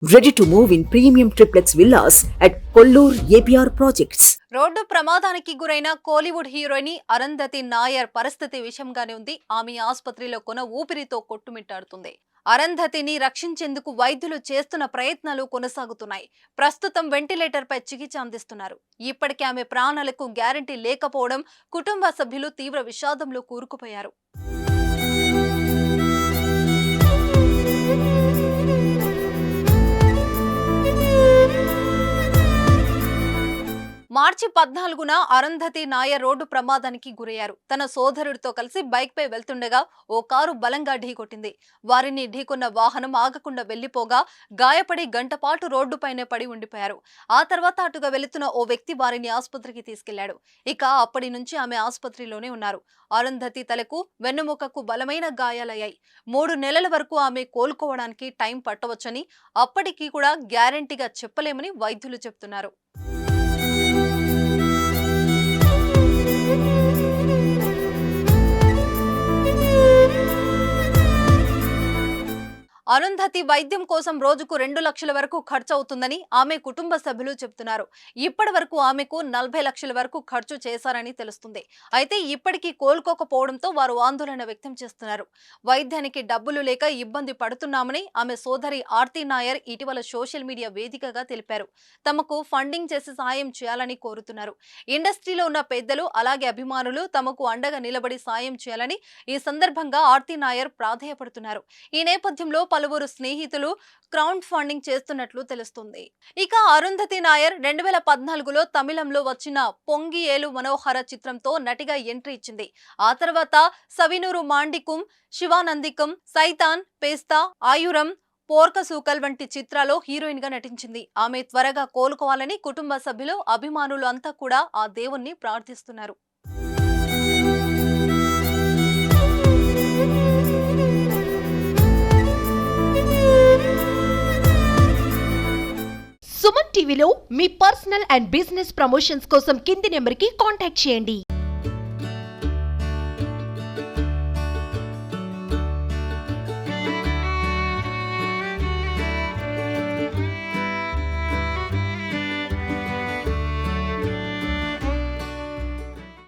Ready to move in premium triplex villas at Kollur APR Projects. Road ప్రమాదానికి గురైన Kollywood heroine Arundhati Nair పరిస్థితి విషమంగానే ఉంది. ఆమె ఆసుపత్రిలో కొన ఊపిరితో కొట్టుమిట్టాడుతుంది. అరుంధతిని రక్షించేందుకు వైద్యులు చేస్తున్న ప్రయత్నాలు కొనసాగుతున్నాయి. ప్రస్తుతం వెంటిలేటర్ పై చికిత్స అందిస్తున్నారు. ఇప్పటికే ఆమె ప్రాణాలకు గ్యారెంటీ లేకపోవడం కుటుంబ సభ్యులు తీవ్ర విషాదంలో కూరుకుపోయారు. మార్చి 14న అరుంధతి నాయర్ రోడ్డు ప్రమాదానికి గురయ్యారు. తన సోదరుడితో కలిసి బైక్ పై వెళ్తుండగా ఓ కారు బలంగా ఢీకొట్టింది. వారిని ఢీకొన్న వాహనం ఆగకుండా వెళ్లిపోగా గాయపడి గంటపాటు రోడ్డుపైనే పడి ఉండిపోయారు. ఆ తర్వాత అటుగా వెళుతున్న ఓ వ్యక్తి వారిని ఆసుపత్రికి తీసుకెళ్లాడు. ఇక అప్పటి నుంచి ఆమె ఆసుపత్రిలోనే ఉన్నారు. అరుంధతి తలకు వెన్నుముకకు బలమైన గాయాలయ్యాయి. 3 నెలల వరకు ఆమె కోలుకోవడానికి టైం పట్టవచ్చని, అప్పటికీ కూడా గ్యారెంటీగా చెప్పలేమని వైద్యులు చెబుతున్నారు. అరుంధతి వైద్యం కోసం రోజుకు 2 లక్షల వరకు ఖర్చు అవుతుందని ఆమె కుటుంబ సభ్యులు చెబుతున్నారు. ఇప్పటి వరకు ఆమెకు 40 లక్షల వరకు ఖర్చు చేశారని తెలుస్తుంది. అయితే ఇప్పటికీ కోలుకోకపోవడంతో వారు ఆందోళన వ్యక్తం చేస్తున్నారు. వైద్యానికి డబ్బులు లేక ఇబ్బంది పడుతున్నామని ఆమె సోదరి ఆర్తి నాయర్ ఇటీవల సోషల్ మీడియా వేదికగా తెలిపారు. తమకు ఫండింగ్ చేసి సాయం చేయాలని కోరుతున్నారు. ఇండస్ట్రీలో ఉన్న పెద్దలు అలాగే అభిమానులు తమకు అండగా నిలబడి సాయం చేయాలని ఈ సందర్భంగా ఆర్తి నాయర్ ప్రాధేయపడుతున్నారు. ఈ నేపథ్యంలో పలువురు స్నేహితులు క్రౌడ్ ఫండింగ్ చేస్తున్నట్లు తెలుస్తుంది. ఇక అరుంధతి నాయర్ 2014లో తమిళంలో వచ్చిన పొంగి ఏలు మనోహర చిత్రంతో నటిగా ఎంట్రీ ఇచ్చింది. ఆ తర్వాత సవినూరు మాండికుం, శివానందికం, సైతాన్, పేస్తా, ఆయురం, పోర్కసూకల్ వంటి చిత్రాల్లో హీరోయిన్ గా నటించింది. ఆమె త్వరగా కోలుకోవాలని కుటుంబ సభ్యులు, అభిమానులు అంతా కూడా ఆ దేవుణ్ణి ప్రార్థిస్తున్నారు. సుమన్ టీవీలో మీ పర్సనల్ అండ్ బిజినెస్ ప్రమోషన్స్ కోసం కింది నెంబర్కి కాంటాక్ట్ చేయండి.